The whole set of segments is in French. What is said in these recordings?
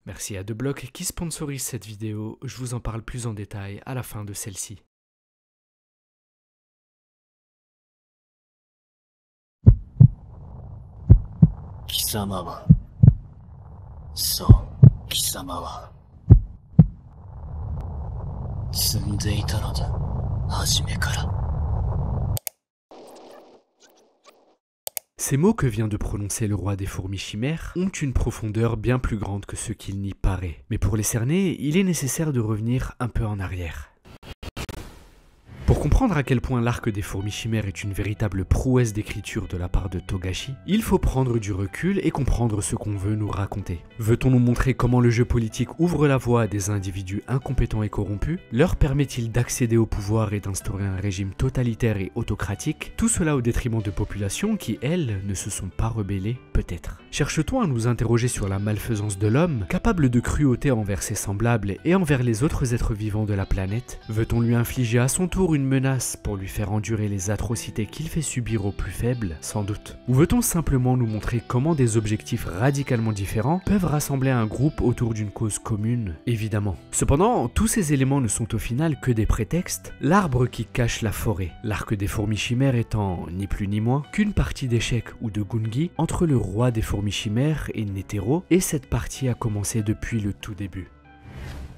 Merci à Deblock qui sponsorise cette vidéo, je vous en parle plus en détail à la fin de celle-ci. Kisama wa. So, Kisama wa. Tsundeita no da. Hajime kara. Ces mots que vient de prononcer le roi des fourmis chimères ont une profondeur bien plus grande que ce qu'il n'y paraît. Mais pour les cerner, il est nécessaire de revenir un peu en arrière. Pour comprendre à quel point l'arc des fourmis chimères est une véritable prouesse d'écriture de la part de Togashi, il faut prendre du recul et comprendre ce qu'on veut nous raconter. Veut-on nous montrer comment le jeu politique ouvre la voie à des individus incompétents et corrompus? Leur permet-il d'accéder au pouvoir et d'instaurer un régime totalitaire et autocratique? Tout cela au détriment de populations qui, elles, ne se sont pas rebellées, peut-être. Cherche-t-on à nous interroger sur la malfaisance de l'homme, capable de cruauté envers ses semblables et envers les autres êtres vivants de la planète? Veut-on lui infliger à son tour une menace pour lui faire endurer les atrocités qu'il fait subir aux plus faibles? Sans doute. Ou veut-on simplement nous montrer comment des objectifs radicalement différents peuvent rassembler un groupe autour d'une cause commune? Évidemment. Cependant, tous ces éléments ne sont au final que des prétextes, l'arbre qui cache la forêt, l'arc des fourmis chimères étant ni plus ni moins qu'une partie d'échecs ou de gungi entre le roi des fourmis chimères et Netero, et cette partie a commencé depuis le tout début.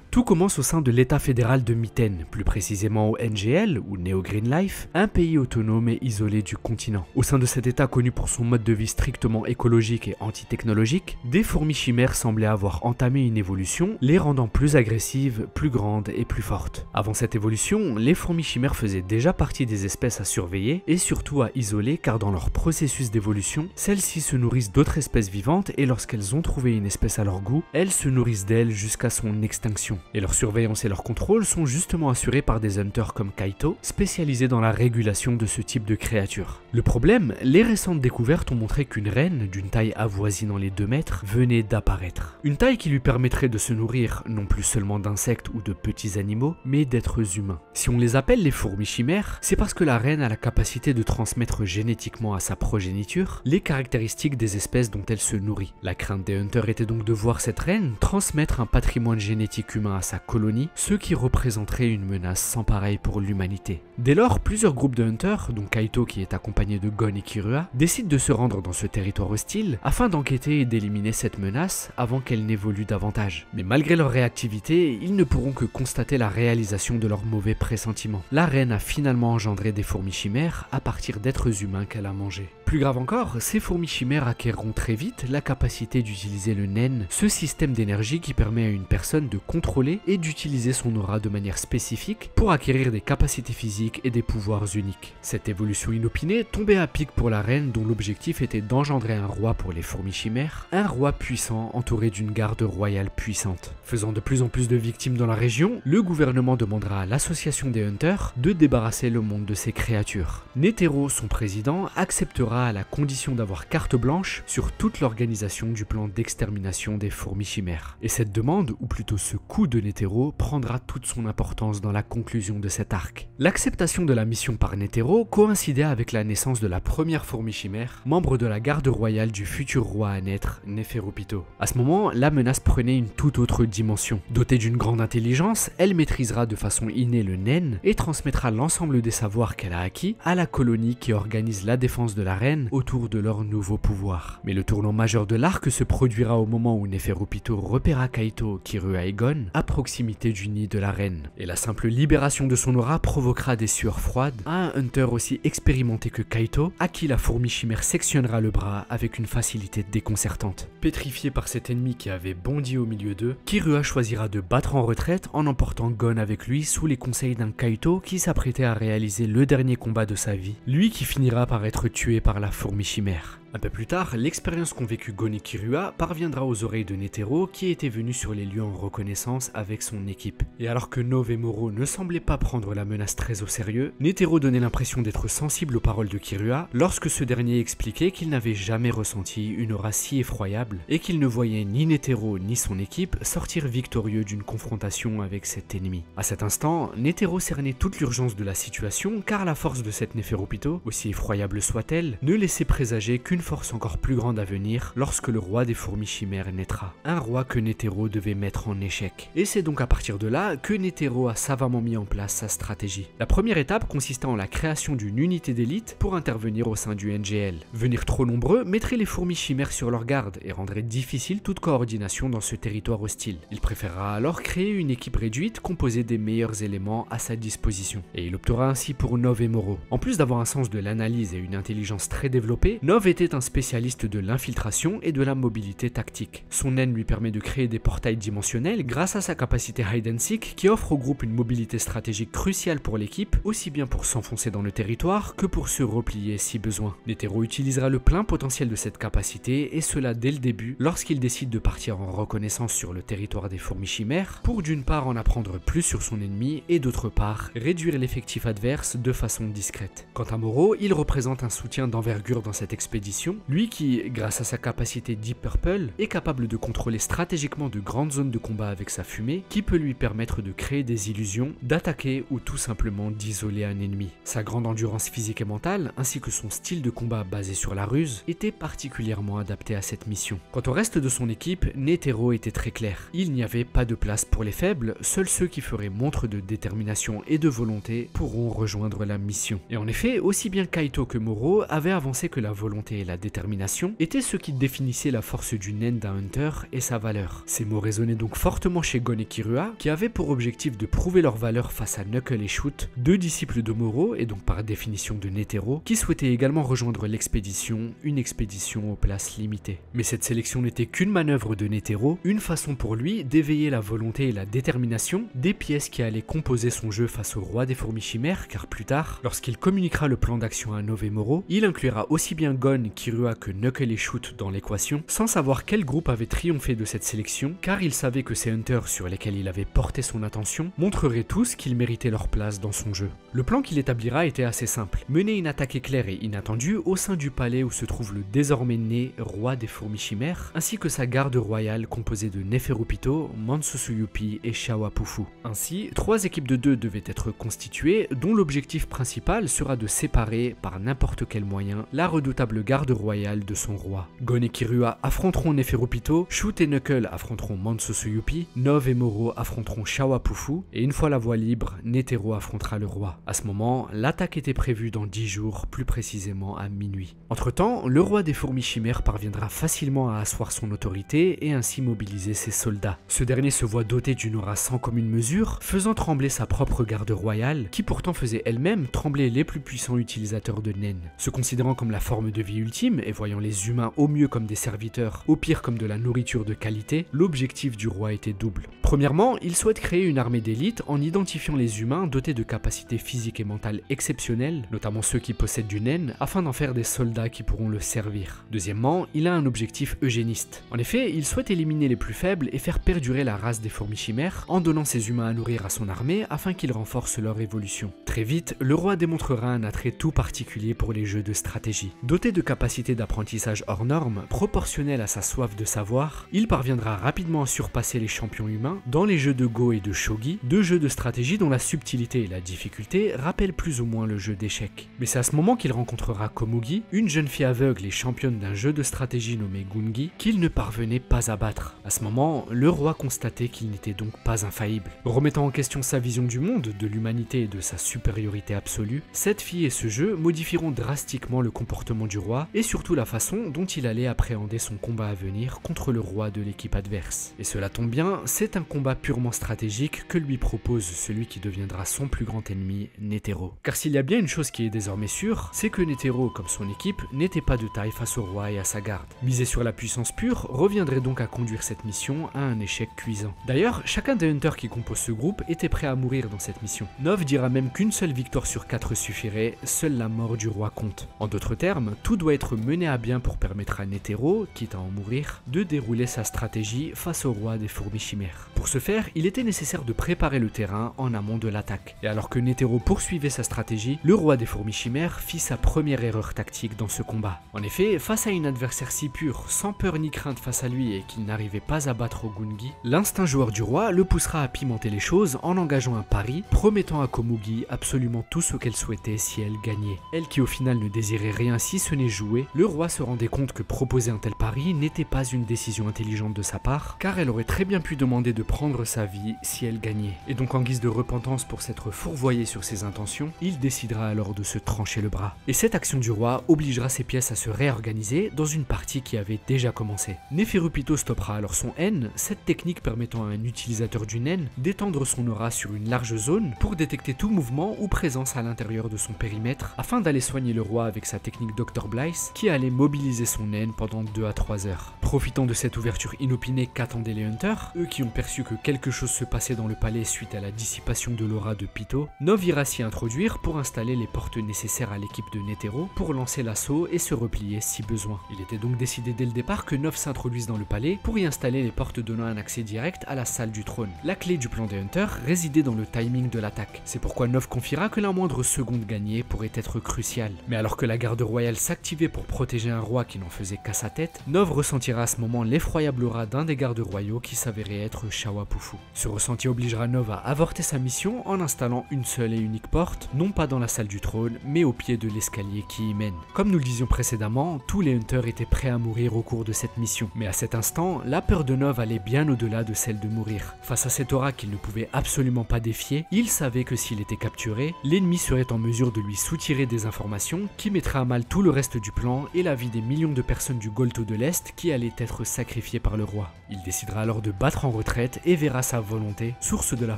Tout commence au sein de l'État fédéral de Mitten, plus précisément au NGL, ou Neo Green Life, un pays autonome et isolé du continent. Au sein de cet État connu pour son mode de vie strictement écologique et anti-technologique, des fourmis chimères semblaient avoir entamé une évolution, les rendant plus agressives, plus grandes et plus fortes. Avant cette évolution, les fourmis chimères faisaient déjà partie des espèces à surveiller et surtout à isoler, car dans leur processus d'évolution, celles-ci se nourrissent d'autres espèces vivantes et lorsqu'elles ont trouvé une espèce à leur goût, elles se nourrissent d'elle jusqu'à son extinction. Et leur surveillance et leur contrôle sont justement assurés par des hunters comme Kaito, spécialisés dans la régulation de ce type de créatures. Le problème, les récentes découvertes ont montré qu'une reine, d'une taille avoisinant les 2 mètres, venait d'apparaître. Une taille qui lui permettrait de se nourrir non plus seulement d'insectes ou de petits animaux, mais d'êtres humains. Si on les appelle les fourmis chimères, c'est parce que la reine a la capacité de transmettre génétiquement à sa progéniture les caractéristiques des espèces dont elle se nourrit. La crainte des hunters était donc de voir cette reine transmettre un patrimoine génétique humain à sa colonie, ce qui représenterait une menace sans pareil pour l'humanité. Dès lors, plusieurs groupes de hunters, dont Kaito qui est accompagné de Gon et Kirua, décident de se rendre dans ce territoire hostile afin d'enquêter et d'éliminer cette menace avant qu'elle n'évolue davantage. Mais malgré leur réactivité, ils ne pourront que constater la réalisation de leurs mauvais pressentiments. La reine a finalement engendré des fourmis chimères à partir d'êtres humains qu'elle a mangés. Plus grave encore, ces fourmis chimères acquerront très vite la capacité d'utiliser le Nen, ce système d'énergie qui permet à une personne de contrôler et d'utiliser son aura de manière spécifique pour acquérir des capacités physiques et des pouvoirs uniques. Cette évolution inopinée tombait à pic pour la reine dont l'objectif était d'engendrer un roi pour les fourmis chimères, un roi puissant entouré d'une garde royale puissante. Faisant de plus en plus de victimes dans la région, le gouvernement demandera à l'association des Hunters de débarrasser le monde de ces créatures. Netero, son président, acceptera à la condition d'avoir carte blanche sur toute l'organisation du plan d'extermination des fourmis chimères. Et cette demande, ou plutôt ce coup de Netero, prendra toute son importance dans la conclusion de cet arc. L'acceptation de la mission par Netero coïncidait avec la naissance de la première fourmi chimère, membre de la garde royale du futur roi à naître, Neferupito. À ce moment, la menace prenait une toute autre dimension. Dotée d'une grande intelligence, elle maîtrisera de façon innée le Nen et transmettra l'ensemble des savoirs qu'elle a acquis à la colonie qui organise la défense de la reine autour de leur nouveau pouvoir. Mais le tournant majeur de l'arc se produira au moment où Neferupito repéra Kaito, Kirua et Gon à proximité du nid de la reine. Et la simple libération de son aura provoquera des sueurs froides à un hunter aussi expérimenté que Kaito, à qui la fourmi chimère sectionnera le bras avec une facilité déconcertante. Pétrifié par cet ennemi qui avait bondi au milieu d'eux, Kirua choisira de battre en retraite en emportant Gon avec lui sous les conseils d'un Kaito qui s'apprêtait à réaliser le dernier combat de sa vie, lui qui finira par être tué par la fourmi chimère. Un peu plus tard, l'expérience qu'ont vécu Gon et Kirua parviendra aux oreilles de Netero qui était venu sur les lieux en reconnaissance avec son équipe. Et alors que Nove et Moro ne semblaient pas prendre la menace très au sérieux, Netero donnait l'impression d'être sensible aux paroles de Kirua lorsque ce dernier expliquait qu'il n'avait jamais ressenti une aura si effroyable et qu'il ne voyait ni Netero ni son équipe sortir victorieux d'une confrontation avec cet ennemi. À cet instant, Netero cernait toute l'urgence de la situation car la force de cette Neferupito, aussi effroyable soit-elle, ne laissait présager qu'une qu'une force encore plus grande à venir lorsque le roi des fourmis chimères naîtra. Un roi que Netero devait mettre en échec. Et c'est donc à partir de là que Netero a savamment mis en place sa stratégie. La première étape consistait en la création d'une unité d'élite pour intervenir au sein du NGL. Venir trop nombreux mettrait les fourmis chimères sur leur garde et rendrait difficile toute coordination dans ce territoire hostile. Il préférera alors créer une équipe réduite composée des meilleurs éléments à sa disposition. Et il optera ainsi pour Nov et Moro. En plus d'avoir un sens de l'analyse et une intelligence très développée, Nov était un spécialiste de l'infiltration et de la mobilité tactique. Son naine lui permet de créer des portails dimensionnels grâce à sa capacité hide and seek qui offre au groupe une mobilité stratégique cruciale pour l'équipe, aussi bien pour s'enfoncer dans le territoire que pour se replier si besoin. Netero utilisera le plein potentiel de cette capacité et cela dès le début lorsqu'il décide de partir en reconnaissance sur le territoire des fourmis chimères pour d'une part en apprendre plus sur son ennemi et d'autre part réduire l'effectif adverse de façon discrète. Quant à Moro, il représente un soutien d'envergure dans cette expédition, lui qui, grâce à sa capacité Deep Purple, est capable de contrôler stratégiquement de grandes zones de combat avec sa fumée qui peut lui permettre de créer des illusions, d'attaquer ou tout simplement d'isoler un ennemi. Sa grande endurance physique et mentale, ainsi que son style de combat basé sur la ruse, était particulièrement adapté à cette mission. Quant au reste de son équipe, Netero était très clair. Il n'y avait pas de place pour les faibles, seuls ceux qui feraient montre de détermination et de volonté pourront rejoindre la mission. Et en effet, aussi bien Kaito que Moro avaient avancé que la volonté et la détermination étaient ce qui définissait la force du naine d'un hunter et sa valeur. Ces mots résonnaient donc fortement chez Gon et Kirua, qui avaient pour objectif de prouver leur valeur face à Knuckle et Shoot, deux disciples de Moro et donc par définition de Netero, qui souhaitaient également rejoindre l'expédition, une expédition aux places limitées. Mais cette sélection n'était qu'une manœuvre de Netero, une façon pour lui d'éveiller la volonté et la détermination des pièces qui allaient composer son jeu face au roi des fourmis chimères, car plus tard, lorsqu'il communiquera le plan d'action à Nov et Moro, il inclura aussi bien Gon, Kirua que Knuckle et Shoot dans l'équation, sans savoir quel groupe avait triomphé de cette sélection, car il savait que ces hunters sur lesquels il avait porté son attention montreraient tous qu'ils méritaient leur place dans son jeu. Le plan qu'il établira était assez simple, mener une attaque éclair et inattendue au sein du palais où se trouve le désormais né roi des fourmis chimères, ainsi que sa garde royale composée de Neferupito, Mansusuyupi et Shawapufu. Ainsi, 3 équipes de 2 devaient être constituées, dont l'objectif principal sera de séparer, par n'importe quel moyen, la redoutable garde royale de son roi. Gon et Kirua affronteront Neferupito, Shoot et Knuckle affronteront Mansusuyupi, Nov et Moro affronteront Shawapufu, et une fois la voie libre, Netero affrontera le roi. À ce moment, l'attaque était prévue dans 10 jours, plus précisément à minuit. Entre-temps, le roi des fourmis chimères parviendra facilement à asseoir son autorité et ainsi mobiliser ses soldats. Ce dernier se voit doté d'une aura sans commune mesure, faisant trembler sa propre garde royale, qui pourtant faisait elle-même trembler les plus puissants utilisateurs de Nen. Se considérant comme la forme de vie ultime et voyant les humains au mieux comme des serviteurs, au pire comme de la nourriture de qualité, l'objectif du roi était double. Premièrement, il souhaite créer une armée d'élite en identifiant les humains dotés de capacités physiques et mentales exceptionnelles, notamment ceux qui possèdent du Nen, afin d'en faire des soldats qui pourront le servir. Deuxièmement, il a un objectif eugéniste. En effet, il souhaite éliminer les plus faibles et faire perdurer la race des fourmis chimères en donnant ces humains à nourrir à son armée afin qu'ils renforcent leur évolution. Très vite, le roi démontrera un attrait tout particulier pour les jeux de stratégie. Doté de capacités d'apprentissage hors normes, proportionnelles à sa soif de savoir, il parviendra rapidement à surpasser les champions humains dans les jeux de Go et de Shogi, deux jeux de stratégie dont la subtilité et la difficulté rappellent plus ou moins le jeu d'échecs. Mais c'est à ce moment qu'il rencontrera Komugi, une jeune fille aveugle et championne d'un jeu de stratégie nommé Gungi, qu'il ne parvenait pas à battre. À ce moment, le roi constatait qu'il n'était donc pas infaillible. Remettant en question sa vision du monde, de l'humanité et de sa supériorité absolue, cette fille et ce jeu modifieront drastiquement le comportement du roi et surtout la façon dont il allait appréhender son combat à venir contre le roi de l'équipe adverse. Et cela tombe bien, c'est un combat purement stratégique que lui propose celui qui deviendra son plus grand ennemi, Netero. Car s'il y a bien une chose qui est désormais sûre, c'est que Netero, comme son équipe, n'était pas de taille face au roi et à sa garde. Miser sur la puissance pure reviendrait donc à conduire cette mission à un échec cuisant. D'ailleurs, chacun des hunters qui composent ce groupe était prêt à mourir dans cette mission. Nov dira même qu'une seule victoire sur 4 suffirait, seule la mort du roi compte. En d'autres termes, tout doit être mené à bien pour permettre à Netero, quitte à en mourir, de dérouler sa stratégie face au roi des fourmis chimères. Pour ce faire, il était nécessaire de préparer le terrain en amont de l'attaque. Et alors que Netero poursuivait sa stratégie, le roi des fourmis chimères fit sa première erreur tactique dans ce combat. En effet, face à une adversaire si pure, sans peur ni crainte face à lui et qu'il n'arrivait pas à battre au Gungi, l'instinct joueur du roi le poussera à pimenter les choses en engageant un pari, promettant à Komugi absolument tout ce qu'elle souhaitait si elle gagnait. Elle qui au final ne désirait rien si ce n'est jouer jouer, le roi se rendait compte que proposer un tel pari n'était pas une décision intelligente de sa part, car elle aurait très bien pu demander de prendre sa vie si elle gagnait. Et donc en guise de repentance pour s'être fourvoyé sur ses intentions, il décidera alors de se trancher le bras. Et cette action du roi obligera ses pièces à se réorganiser dans une partie qui avait déjà commencé. Neferupito stoppera alors son N, cette technique permettant à un utilisateur du Nen d'étendre son aura sur une large zone pour détecter tout mouvement ou présence à l'intérieur de son périmètre afin d'aller soigner le roi avec sa technique Dr. Blythe qui allait mobiliser son Nen pendant 2 à 3 heures. Profitant de cette ouverture inopinée qu'attendaient les Hunters, eux qui ont perçu que quelque chose se passait dans le palais suite à la dissipation de l'aura de Pytho, Nov ira s'y introduire pour installer les portes nécessaires à l'équipe de Netero pour lancer l'assaut et se replier si besoin. Il était donc décidé dès le départ que Nov s'introduise dans le palais pour y installer les portes donnant un accès direct à la salle du trône. La clé du plan des Hunters résidait dans le timing de l'attaque. C'est pourquoi Nov confiera que la moindre seconde gagnée pourrait être cruciale. Mais alors que la garde royale s'activait pour protéger un roi qui n'en faisait qu'à sa tête, Nov ressentira à ce moment l'effroyable aura d'un des gardes royaux qui s'avérait être Shawapufu. Ce ressenti obligera Nov à avorter sa mission en installant une seule et unique porte, non pas dans la salle du trône, mais au pied de l'escalier qui y mène. Comme nous le disions précédemment, tous les Hunters étaient prêts à mourir au cours de cette mission. Mais à cet instant, la peur de Nov allait bien au-delà de celle de mourir. Face à cette aura qu'il ne pouvait absolument pas défier, il savait que s'il était capturé, l'ennemi serait en mesure de lui soutirer des informations qui mettraient à mal tout le reste du plan et la vie des millions de personnes du Golto de l'Est qui allaient être sacrifiées par le roi. Il décidera alors de battre en retraite et verra sa volonté, source de la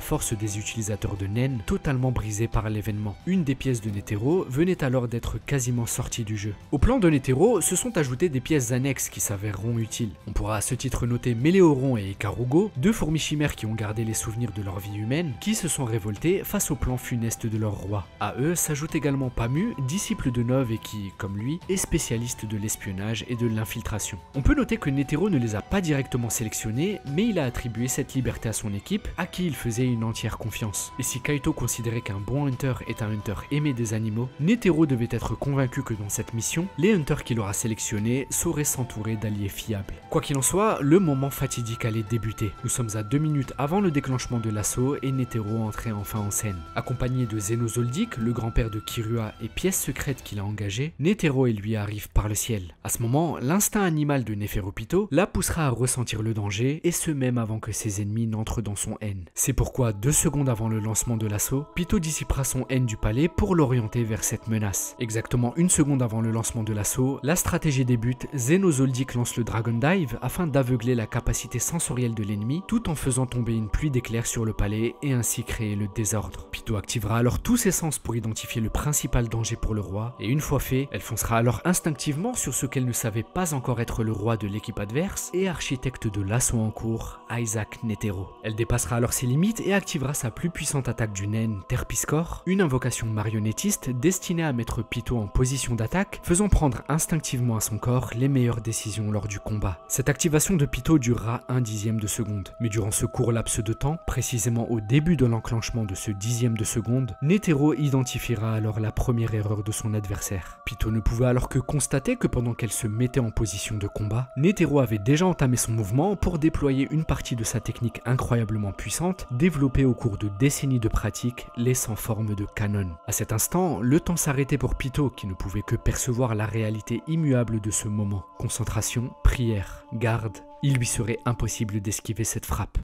force des utilisateurs de Nen, totalement brisée par l'événement. Une des pièces de Netero venait alors d'être quasiment sortie du jeu. Au plan de Netero se sont ajoutées des pièces annexes qui s'avéreront utiles. On pourra à ce titre noter Méléoron et Ikarugo, deux fourmis chimères qui ont gardé les souvenirs de leur vie humaine, qui se sont révoltés face au plan funeste de leur roi. À eux s'ajoute également Pamu, disciple de Nov et qui, comme lui, est spécialiste de l'espionnage et de l'infiltration. On peut noter que Netero ne les a pas directement sélectionnés, mais il a attribué cette liberté à son équipe, à qui il faisait une entière confiance. Et si Kaito considérait qu'un bon hunter est un hunter aimé des animaux, Netero devait être convaincu que dans cette mission, les hunters qu'il aura sélectionnés sauraient s'entourer d'alliés fiables. Quoi qu'il en soit, le moment fatidique allait débuter. Nous sommes à 2 minutes avant le déclenchement de l'assaut et Netero entrait enfin en scène. Accompagné de Xenozoldyck, le grand-père de Kirua et pièce secrète qu'il a engagée, Netero et lui arrivent par le ciel. À ce moment, l'instinct animal de Neferupito la poussera à ressentir le danger, et ce même avant que ses ennemis n'entrent dans son N. C'est pourquoi 2 secondes avant le lancement de l'assaut, Pytho dissipera son N du palais pour l'orienter vers cette menace. Exactement 1 seconde avant le lancement de l'assaut, la stratégie débute, Xenozoldyck lance le Dragon Dive afin d'aveugler la capacité sensorielle de l'ennemi, tout en faisant tomber une pluie d'éclairs sur le palais et ainsi créer le désordre. Pytho activera alors tous ses sens pour identifier le principal danger pour le roi, et une fois fait, elle foncera alors instinctivement sur ce qu'elle ne savait pas encore être le roi de l'équipe adverse et architecte de l'assaut en cours, Isaac Netero. Elle dépassera alors ses limites et activera sa plus puissante attaque du Nen, Terpiscore, une invocation marionnettiste destinée à mettre Pytho en position d'attaque, faisant prendre instinctivement à son corps les meilleures décisions lors du combat. Cette activation de Pytho durera 1/10 de seconde, mais durant ce court laps de temps, précisément au début de l'enclenchement de ce 10e de seconde, Netero identifiera alors la première erreur de son adversaire. Pytho ne pouvait alors que constater que pendant qu'elle se mettait en position de combat, Netero avait déjà entamé son mouvement pour déployer une partie de sa technique incroyablement puissante, développée au cours de décennies de pratique, laissant forme de canon. À cet instant, le temps s'arrêtait pour Pytho qui ne pouvait que percevoir la réalité immuable de ce moment. Concentration, prière, garde, il lui serait impossible d'esquiver cette frappe.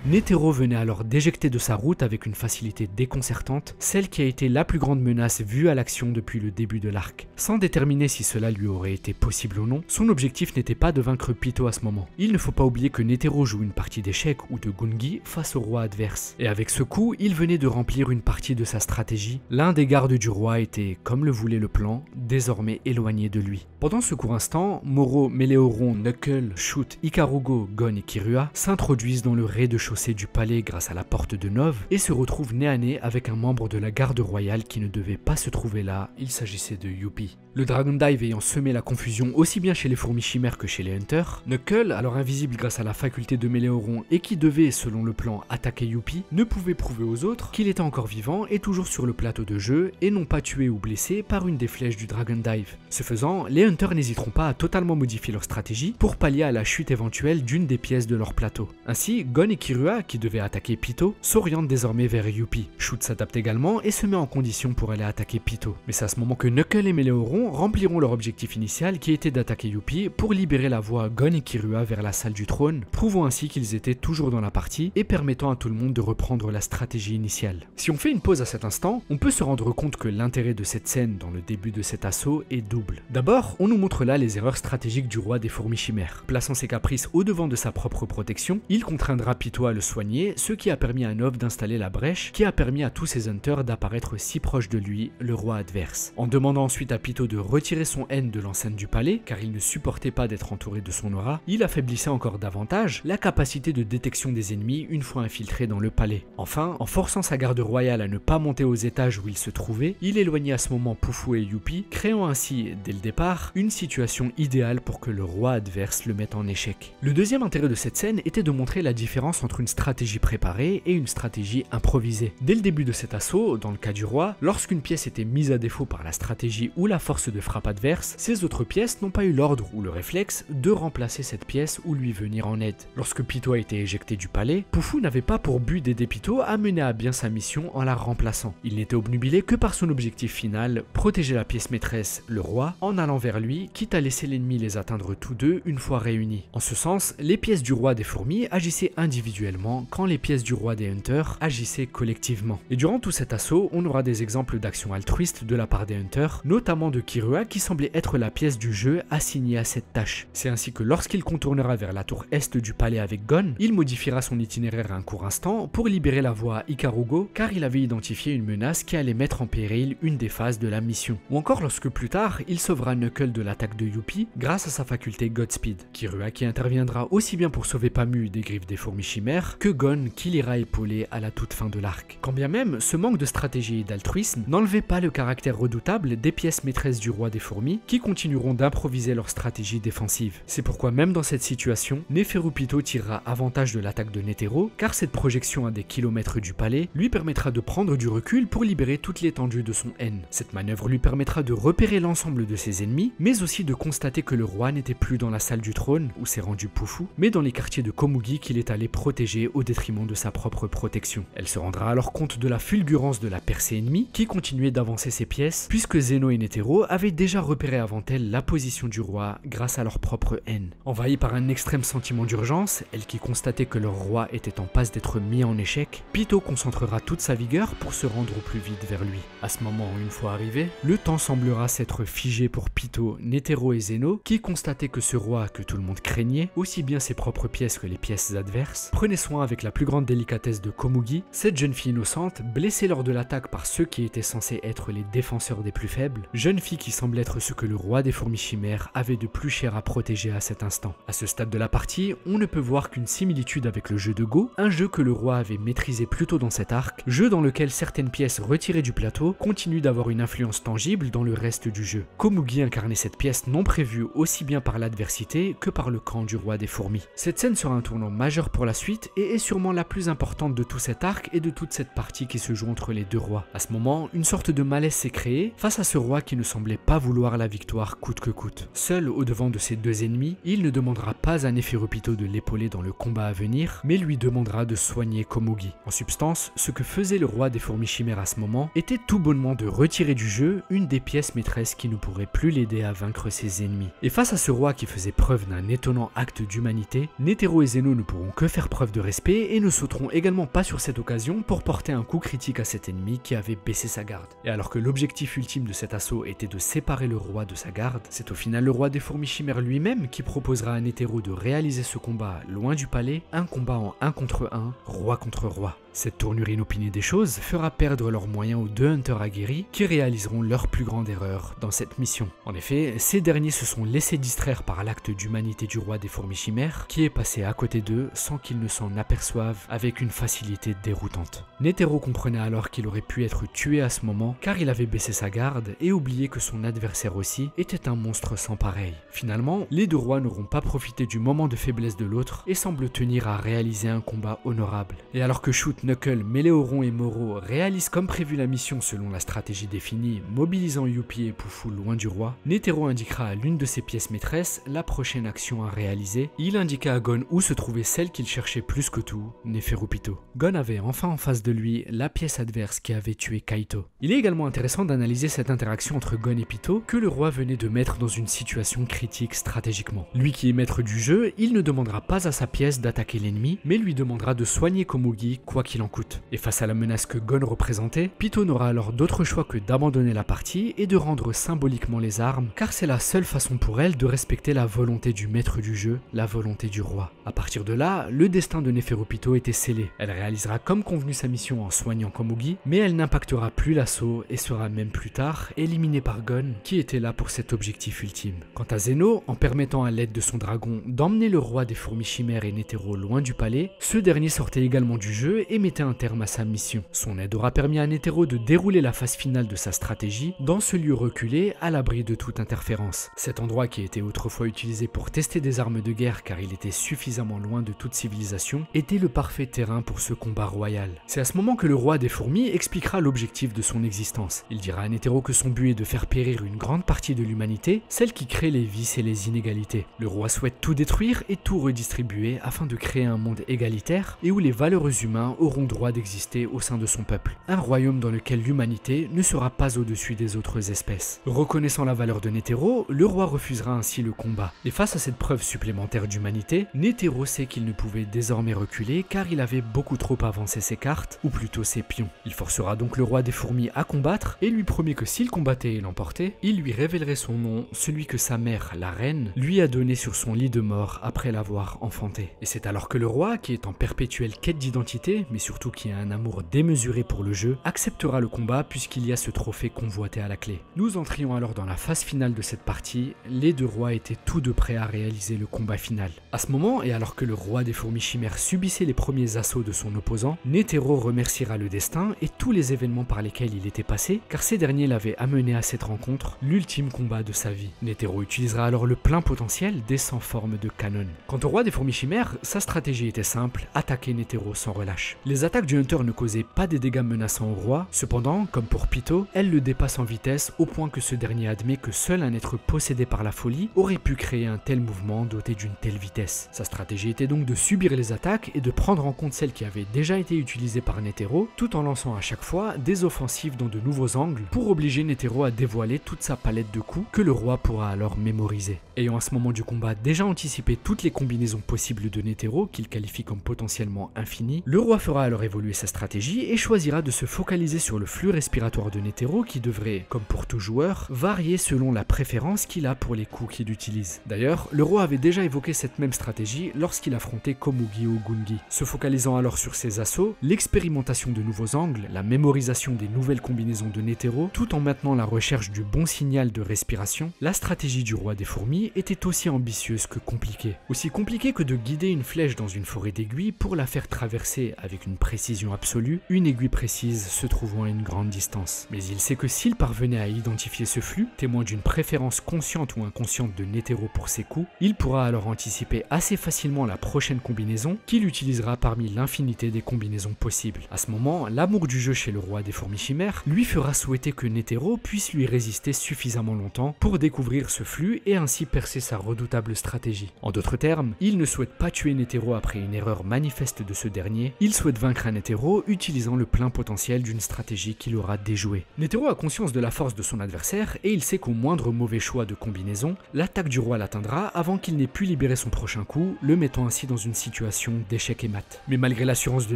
Netero venait alors d'éjecter de sa route avec une facilité déconcertante, celle qui a été la plus grande menace vue à l'action depuis le début de l'arc. Sans déterminer si cela lui aurait été possible ou non, son objectif n'était pas de vaincre Pytho à ce moment. Il ne faut pas oublier que Netero joue une partie d'échecs ou de gungi face au roi adverse. Et avec ce coup, il venait de remplir une partie de sa stratégie. L'un des gardes du roi était, comme le voulait le plan, désormais éloigné de lui. Pendant ce court instant, Moro, Méléoron, Knuckle, Shoot, Ikarugo, Gon et Kirua s'introduisent dans le rez-de-chaussée du palais grâce à la porte de Nov et se retrouvent nez à nez avec un membre de la garde royale qui ne devait pas se trouver là, il s'agissait de Youpi. Le Dragon Dive ayant semé la confusion aussi bien chez les fourmis chimères que chez les Hunters, Knuckle, alors invisible grâce à la faculté de Méléoron et qui devait, selon le plan, attaquer Youpi, ne pouvait prouver aux autres qu'il était encore vivant et toujours sur le plateau de jeu et non pas tué ou blessé par une des flèches du Dragon Dive. Ce faisant, les Hunters n'hésiteront pas à totalement modifier leur stratégie pour pallier à la chute éventuelle d'une des pièces de leur plateau. Ainsi, Gon et Kirua Kirua, qui devait attaquer Pito, s'oriente désormais vers Youpi. Shoot s'adapte également et se met en condition pour aller attaquer Pito. Mais c'est à ce moment que Knuckle et Méléoron rempliront leur objectif initial qui était d'attaquer Youpi pour libérer la voie à Gon et Kirua vers la salle du trône, prouvant ainsi qu'ils étaient toujours dans la partie et permettant à tout le monde de reprendre la stratégie initiale. Si on fait une pause à cet instant, on peut se rendre compte que l'intérêt de cette scène dans le début de cet assaut est double. D'abord, on nous montre là les erreurs stratégiques du roi des fourmis chimères. Plaçant ses caprices au devant de sa propre protection, il contraindra Pito à le soigner, ce qui a permis à Nov d'installer la brèche qui a permis à tous ses hunters d'apparaître si proche de lui, le roi adverse. En demandant ensuite à Pito de retirer son haine de l'enceinte du palais, car il ne supportait pas d'être entouré de son aura, il affaiblissait encore davantage la capacité de détection des ennemis une fois infiltré dans le palais. Enfin, en forçant sa garde royale à ne pas monter aux étages où il se trouvait, il éloignait à ce moment Poufou et Youpi, créant ainsi, dès le départ, une situation idéale pour que le roi adverse le mette en échec. Le deuxième intérêt de cette scène était de montrer la différence entre une stratégie préparée et une stratégie improvisée. Dès le début de cet assaut, dans le cas du roi, lorsqu'une pièce était mise à défaut par la stratégie ou la force de frappe adverse, ces autres pièces n'ont pas eu l'ordre ou le réflexe de remplacer cette pièce ou lui venir en aide. Lorsque Pito a été éjecté du palais, Poufou n'avait pas pour but d'aider Pito à mener à bien sa mission en la remplaçant. Il n'était obnubilé que par son objectif final, protéger la pièce maîtresse, le roi, en allant vers lui, quitte à laisser l'ennemi les atteindre tous deux une fois réunis. En ce sens, les pièces du roi des fourmis agissaient individuellement quand les pièces du roi des hunters agissaient collectivement. Et durant tout cet assaut, on aura des exemples d'actions altruistes de la part des hunters, notamment de Kirua qui semblait être la pièce du jeu assignée à cette tâche. C'est ainsi que lorsqu'il contournera vers la tour est du palais avec Gon, il modifiera son itinéraire à un court instant pour libérer la voie à Ikarugo car il avait identifié une menace qui allait mettre en péril une des phases de la mission. Ou encore lorsque plus tard, il sauvera Knuckle de l'attaque de Youpi grâce à sa faculté Godspeed. Kirua qui interviendra aussi bien pour sauver Pamu des griffes des fourmis chimères que Gon qui l'ira épauler à la toute fin de l'arc. Quand bien même, ce manque de stratégie et d'altruisme n'enlevait pas le caractère redoutable des pièces maîtresses du roi des fourmis qui continueront d'improviser leur stratégie défensive. C'est pourquoi même dans cette situation, Neferupito tirera avantage de l'attaque de Netero car cette projection à des kilomètres du palais lui permettra de prendre du recul pour libérer toute l'étendue de son haine. Cette manœuvre lui permettra de repérer l'ensemble de ses ennemis, mais aussi de constater que le roi n'était plus dans la salle du trône, où s'est rendu Poufou, mais dans les quartiers de Komugi qu'il est allé protéger au détriment de sa propre protection. Elle se rendra alors compte de la fulgurance de la percée ennemie qui continuait d'avancer ses pièces, puisque Zeno et Netero avaient déjà repéré avant elle la position du roi grâce à leur propre haine. Envahie par un extrême sentiment d'urgence, elle qui constatait que leur roi était en passe d'être mis en échec, Pito concentrera toute sa vigueur pour se rendre au plus vite vers lui. À ce moment, une fois arrivé, le temps semblera s'être figé pour Pito, Netero et Zeno, qui constataient que ce roi que tout le monde craignait, aussi bien ses propres pièces que les pièces adverses, prenait soin avec la plus grande délicatesse de Komugi, cette jeune fille innocente, blessée lors de l'attaque par ceux qui étaient censés être les défenseurs des plus faibles, jeune fille qui semble être ce que le roi des fourmis chimères avait de plus cher à protéger à cet instant. À ce stade de la partie, on ne peut voir qu'une similitude avec le jeu de Go, un jeu que le roi avait maîtrisé plus tôt dans cet arc, jeu dans lequel certaines pièces retirées du plateau continuent d'avoir une influence tangible dans le reste du jeu. Komugi incarnait cette pièce non prévue aussi bien par l'adversité que par le camp du roi des fourmis. Cette scène sera un tournant majeur pour la suite et est sûrement la plus importante de tout cet arc et de toute cette partie qui se joue entre les deux rois. À ce moment, une sorte de malaise s'est créé face à ce roi qui ne semblait pas vouloir la victoire coûte que coûte. Seul au devant de ses deux ennemis, il ne demandera pas à Neferupito de l'épauler dans le combat à venir, mais lui demandera de soigner Komugi. En substance, ce que faisait le roi des fourmis chimères à ce moment était tout bonnement de retirer du jeu une des pièces maîtresses qui ne pourrait plus l'aider à vaincre ses ennemis. Et face à ce roi qui faisait preuve d'un étonnant acte d'humanité, Netero et Zeno ne pourront que faire preuve de respect et ne sauteront également pas sur cette occasion pour porter un coup critique à cet ennemi qui avait baissé sa garde. Et alors que l'objectif ultime de cet assaut était de séparer le roi de sa garde, c'est au final le roi des fourmis chimères lui-même qui proposera à Netero de réaliser ce combat loin du palais, un combat en 1 contre 1, roi contre roi. Cette tournure inopinée des choses fera perdre leurs moyens aux deux hunters aguerris qui réaliseront leur plus grande erreur dans cette mission. En effet, ces derniers se sont laissés distraire par l'acte d'humanité du roi des fourmis chimères qui est passé à côté d'eux sans qu'ils ne s'en aperçoivent avec une facilité déroutante. Netero comprenait alors qu'il aurait pu être tué à ce moment car il avait baissé sa garde et oublié que son adversaire aussi était un monstre sans pareil. Finalement, les deux rois n'auront pas profité du moment de faiblesse de l'autre et semblent tenir à réaliser un combat honorable. Et alors que Shoot Knuckle, Méléoron et Moro réalisent comme prévu la mission selon la stratégie définie, mobilisant Youpi et Poufou loin du roi, Netero indiquera à l'une de ses pièces maîtresses la prochaine action à réaliser. Il indiqua à Gon où se trouvait celle qu'il cherchait plus que tout, Neferupito. Gon avait enfin en face de lui la pièce adverse qui avait tué Kaito. Il est également intéressant d'analyser cette interaction entre Gon et Pito que le roi venait de mettre dans une situation critique stratégiquement. Lui qui est maître du jeu, il ne demandera pas à sa pièce d'attaquer l'ennemi, mais lui demandera de soigner Komugi quoi qu'il en coûte. Et face à la menace que Gon représentait, Pito n'aura alors d'autre choix que d'abandonner la partie et de rendre symboliquement les armes, car c'est la seule façon pour elle de respecter la volonté du maître du jeu, la volonté du roi. À partir de là, le destin de Neferupito était scellé. Elle réalisera comme convenu sa mission en soignant Komugi, mais elle n'impactera plus l'assaut et sera même plus tard éliminée par Gon, qui était là pour cet objectif ultime. Quant à Zeno, en permettant à l'aide de son dragon d'emmener le roi des fourmis chimères et Netero loin du palais, ce dernier sortait également du jeu et mettait un terme à sa mission. Son aide aura permis à Netero de dérouler la phase finale de sa stratégie dans ce lieu reculé à l'abri de toute interférence. Cet endroit qui était autrefois utilisé pour tester des armes de guerre car il était suffisamment loin de toute civilisation, était le parfait terrain pour ce combat royal. C'est à ce moment que le roi des fourmis expliquera l'objectif de son existence. Il dira à Netero que son but est de faire périr une grande partie de l'humanité, celle qui crée les vices et les inégalités. Le roi souhaite tout détruire et tout redistribuer afin de créer un monde égalitaire et où les valeureux humains auront droit d'exister au sein de son peuple. Un royaume dans lequel l'humanité ne sera pas au-dessus des autres espèces. Reconnaissant la valeur de Netero, le roi refusera ainsi le combat. Et face à cette preuve supplémentaire d'humanité, Netero sait qu'il ne pouvait désormais reculer car il avait beaucoup trop avancé ses cartes, ou plutôt ses pions. Il forcera donc le roi des fourmis à combattre et lui promet que s'il combattait et l'emportait, il lui révélerait son nom, celui que sa mère, la reine, lui a donné sur son lit de mort après l'avoir enfanté. Et c'est alors que le roi, qui est en perpétuelle quête d'identité, mais surtout qui a un amour démesuré pour le jeu, acceptera le combat puisqu'il y a ce trophée convoité à la clé. Nous entrions alors dans la phase finale de cette partie, les deux rois étaient tous deux prêts à réaliser le combat final. À ce moment, et alors que le roi des fourmis chimères subissait les premiers assauts de son opposant, Netero remerciera le destin et tous les événements par lesquels il était passé, car ces derniers l'avaient amené à cette rencontre, l'ultime combat de sa vie. Netero utilisera alors le plein potentiel des 100 formes de canon. Quant au roi des fourmis chimères, sa stratégie était simple, attaquer Netero sans relâche. Les attaques du Hunter ne causaient pas des dégâts menaçants au roi, cependant, comme pour Pito, elles le dépassent en vitesse au point que ce dernier admet que seul un être possédé par la folie aurait pu créer un tel mouvement doté d'une telle vitesse. Sa stratégie était donc de subir les attaques et de prendre en compte celles qui avaient déjà été utilisées par Netero, tout en lançant à chaque fois des offensives dans de nouveaux angles pour obliger Netero à dévoiler toute sa palette de coups que le roi pourra alors mémoriser. Ayant à ce moment du combat déjà anticipé toutes les combinaisons possibles de Netero, qu'il qualifie comme potentiellement infinies, le roi fera alors évoluer sa stratégie et choisira de se focaliser sur le flux respiratoire de Netero qui devrait, comme pour tout joueur, varier selon la préférence qu'il a pour les coups qu'il utilise. D'ailleurs, le roi avait déjà évoqué cette même stratégie lorsqu'il affrontait Komugi ou Gungi. Se focalisant alors sur ses assauts, l'expérimentation de nouveaux angles, la mémorisation des nouvelles combinaisons de Netero, tout en maintenant la recherche du bon signal de respiration, la stratégie du roi des fourmis était aussi ambitieuse que compliquée. Aussi compliquée que de guider une flèche dans une forêt d'aiguilles pour la faire traverser avec une précision absolue, une aiguille précise se trouvant à une grande distance. Mais il sait que s'il parvenait à identifier ce flux, témoin d'une préférence consciente ou inconsciente de Netero pour ses coups, il pourra alors anticiper assez facilement la prochaine combinaison qu'il utilisera parmi l'infinité des combinaisons possibles. À ce moment, l'amour du jeu chez le roi des fourmis chimères lui fera souhaiter que Netero puisse lui résister suffisamment longtemps pour découvrir ce flux et ainsi percer sa redoutable stratégie. En d'autres termes, il ne souhaite pas tuer Netero après une erreur manifeste de ce dernier, il souhaite vaincre un Netero utilisant le plein potentiel d'une stratégie qu'il aura déjouée. Netero a conscience de la force de son adversaire et il sait qu'au moindre mauvais choix de combinaison, l'attaque du roi l'atteindra avant qu'il n'ait pu libérer son prochain coup, le mettant ainsi dans une situation d'échec et mat. Mais malgré l'assurance de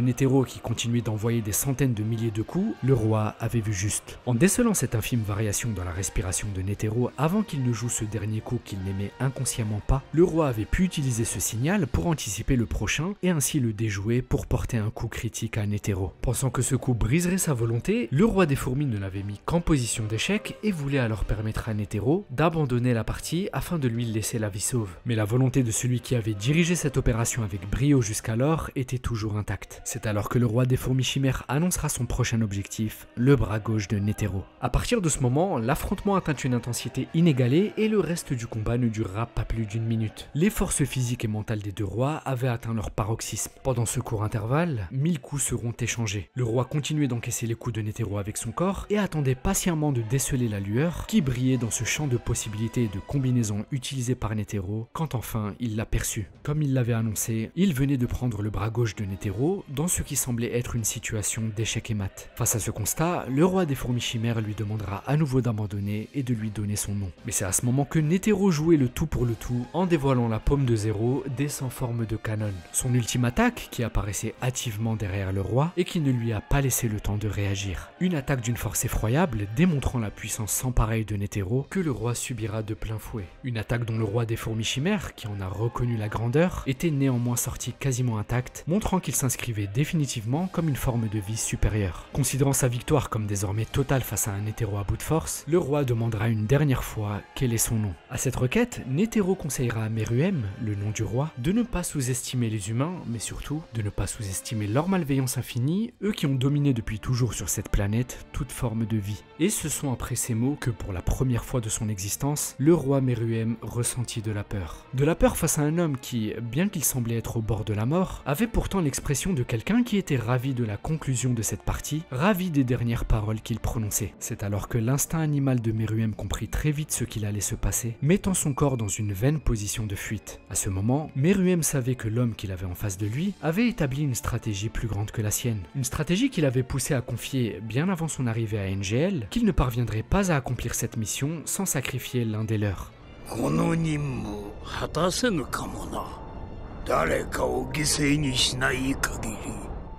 Netero qui continuait d'envoyer des centaines de milliers de coups, le roi avait vu juste. En décelant cette infime variation dans la respiration de Netero avant qu'il ne joue ce dernier coup qu'il n'aimait inconsciemment pas, le roi avait pu utiliser ce signal pour anticiper le prochain et ainsi le déjouer pour porter un coup critique à Netero. Pensant que ce coup briserait sa volonté, le roi des fourmis ne l'avait mis qu'en position d'échec et voulait alors permettre à Netero d'abandonner la partie afin de lui laisser la vie sauve. Mais la volonté de celui qui avait dirigé cette opération avec brio jusqu'alors était toujours intacte. C'est alors que le roi des fourmis chimères annoncera son prochain objectif, le bras gauche de Netero. À partir de ce moment, l'affrontement atteint une intensité inégalée et le reste du combat ne durera pas plus d'1 minute. Les forces physiques et mentales des deux rois avaient atteint leur paroxysme. Pendant ce court intervalle, 1000 coups seront échangés. Le roi continuait d'encaisser les coups de Netero avec son corps et attendait patiemment de déceler la lueur qui brillait dans ce champ de possibilités et de combinaisons utilisées par Netero quand enfin il l'aperçut. Comme il l'avait annoncé, il venait de prendre le bras gauche de Netero dans ce qui semblait être une situation d'échec et mat. Face à ce constat, le roi des fourmis chimères lui demandera à nouveau d'abandonner et de lui donner son nom. Mais c'est à ce moment que Netero jouait le tout pour le tout en dévoilant la paume de Zero dès sans forme de canon. Son ultime attaque qui apparaissait hâtivement derrière le roi et qui ne lui a pas laissé le temps de réagir. Une attaque d'une force effroyable démontrant la puissance sans pareille de Netero que le roi subira de plein fouet. Une attaque dont le roi des fourmis chimères, qui en a reconnu la grandeur, était néanmoins sorti quasiment intact, montrant qu'il s'inscrivait définitivement comme une forme de vie supérieure. Considérant sa victoire comme désormais totale face à un Netero à bout de force, le roi demandera une dernière fois quel est son nom. À cette requête, Netero conseillera à Meruem, le nom du roi, de ne pas sous-estimer les humains, mais surtout de ne pas sous-estimer leur malveillance infinie, eux qui ont dominé depuis toujours sur cette planète toute forme de vie. Et ce sont après ces mots que pour la première fois de son existence, le roi Meruem ressentit de la peur. De la peur face à un homme qui, bien qu'il semblait être au bord de la mort, avait pourtant l'expression de quelqu'un qui était ravi de la conclusion de cette partie, ravi des dernières paroles qu'il prononçait. C'est alors que l'instinct animal de Meruem comprit très vite ce qu'il allait se passer, mettant son corps dans une vaine position de fuite. À ce moment, Meruem savait que l'homme qu'il avait en face de lui avait établi une stratégie plus grande que la sienne. Une stratégie qu'il avait poussé à confier bien avant son arrivée à NGL, qu'il ne parviendrait pas à accomplir cette mission sans sacrifier l'un des leurs.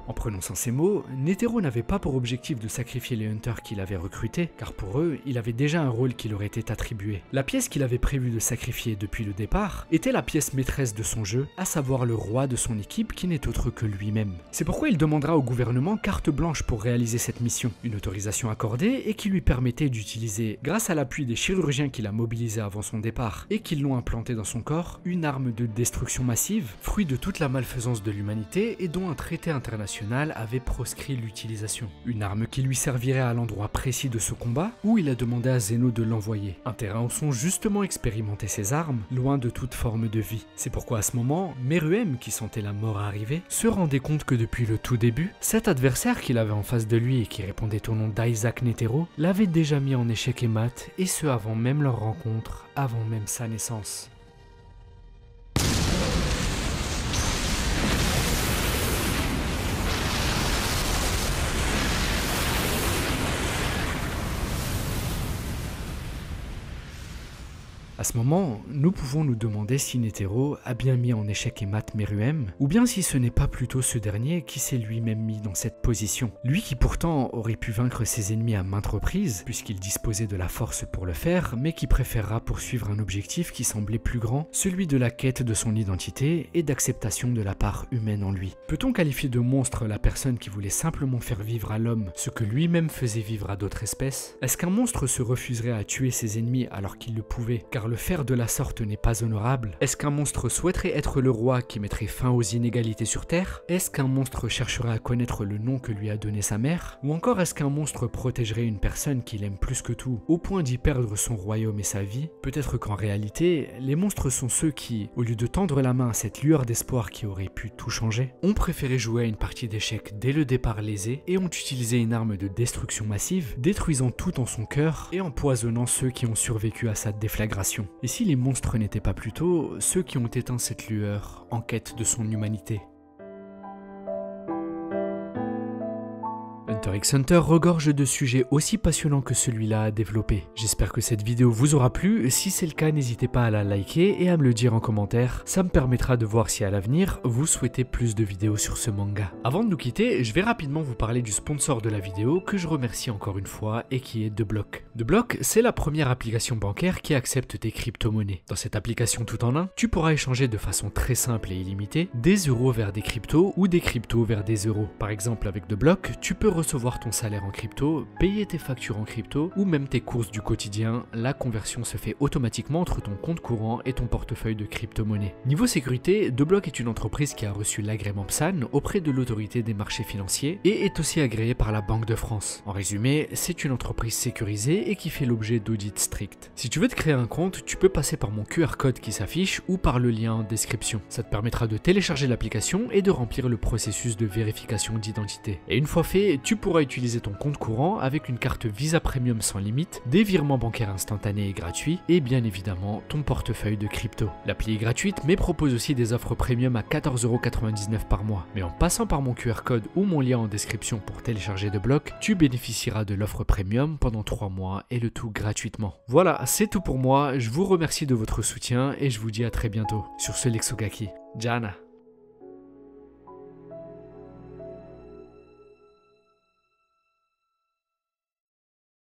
En prononçant ces mots, Netero n'avait pas pour objectif de sacrifier les hunters qu'il avait recrutés, car pour eux, il avait déjà un rôle qui leur était attribué. La pièce qu'il avait prévu de sacrifier depuis le départ était la pièce maîtresse de son jeu, à savoir le roi de son équipe qui n'est autre que lui-même. C'est pourquoi il demandera au gouvernement carte blanche pour réaliser cette mission, une autorisation accordée et qui lui permettait d'utiliser, grâce à l'appui des chirurgiens qu'il a mobilisés avant son départ et qui l'ont implanté dans son corps, une arme de destruction massive, fruit de toute la malfaisance de l'humanité et dont un traité international avait proscrit l'utilisation. Une arme qui lui servirait à l'endroit précis de ce combat où il a demandé à Zeno de l'envoyer. Un terrain où sont justement expérimentées ces armes, loin de toute forme de vie. C'est pourquoi à ce moment, Meruem, qui sentait la mort arriver, se rendait compte que depuis le tout début, cet adversaire qu'il avait en face de lui et qui répondait au nom d'Isaac Netero, l'avait déjà mis en échec et mat, et ce avant même leur rencontre, avant même sa naissance. À ce moment, nous pouvons nous demander si Netero a bien mis en échec et mat Meruem, ou bien si ce n'est pas plutôt ce dernier qui s'est lui-même mis dans cette position. Lui qui pourtant aurait pu vaincre ses ennemis à maintes reprises, puisqu'il disposait de la force pour le faire, mais qui préférera poursuivre un objectif qui semblait plus grand, celui de la quête de son identité et d'acceptation de la part humaine en lui. Peut-on qualifier de monstre la personne qui voulait simplement faire vivre à l'homme ce que lui-même faisait vivre à d'autres espèces? Est-ce qu'un monstre se refuserait à tuer ses ennemis alors qu'il le pouvait, car le faire de la sorte n'est pas honorable? Est-ce qu'un monstre souhaiterait être le roi qui mettrait fin aux inégalités sur Terre? Est-ce qu'un monstre chercherait à connaître le nom que lui a donné sa mère? Ou encore est-ce qu'un monstre protégerait une personne qu'il aime plus que tout, au point d'y perdre son royaume et sa vie? Peut-être qu'en réalité, les monstres sont ceux qui, au lieu de tendre la main à cette lueur d'espoir qui aurait pu tout changer, ont préféré jouer à une partie d'échecs dès le départ lésé et ont utilisé une arme de destruction massive, détruisant tout en son cœur et empoisonnant ceux qui ont survécu à sa déflagration. Et si les monstres n'étaient pas plutôt ceux qui ont éteint cette lueur en quête de son humanité? Hunter x Hunter regorge de sujets aussi passionnants que celui-là à développer. J'espère que cette vidéo vous aura plu, si c'est le cas n'hésitez pas à la liker et à me le dire en commentaire, ça me permettra de voir si à l'avenir vous souhaitez plus de vidéos sur ce manga. Avant de nous quitter, je vais rapidement vous parler du sponsor de la vidéo que je remercie encore une fois et qui est TheBlock. TheBlock, c'est la première application bancaire qui accepte tes crypto-monnaies. Dans cette application tout en un, tu pourras échanger de façon très simple et illimitée des euros vers des cryptos ou des cryptos vers des euros. Par exemple avec TheBlock, tu peux recevoir recevoir ton salaire en crypto, payer tes factures en crypto ou même tes courses du quotidien, la conversion se fait automatiquement entre ton compte courant et ton portefeuille de crypto-monnaie. Niveau sécurité, DeBlock est une entreprise qui a reçu l'agrément PSAN auprès de l'autorité des marchés financiers et est aussi agréée par la Banque de France. En résumé, c'est une entreprise sécurisée et qui fait l'objet d'audits stricts. Si tu veux te créer un compte, tu peux passer par mon QR code qui s'affiche ou par le lien en description. Ça te permettra de télécharger l'application et de remplir le processus de vérification d'identité. Et une fois fait, tu pourras utiliser ton compte courant avec une carte Visa Premium sans limite, des virements bancaires instantanés et gratuits et bien évidemment ton portefeuille de crypto. L'appli est gratuite mais propose aussi des offres premium à 14,99€ par mois. Mais en passant par mon QR code ou mon lien en description pour télécharger DeBlock, tu bénéficieras de l'offre premium pendant 3 mois et le tout gratuitement. Voilà, c'est tout pour moi. Je vous remercie de votre soutien et je vous dis à très bientôt. Sur ce Lexogaki. Jana.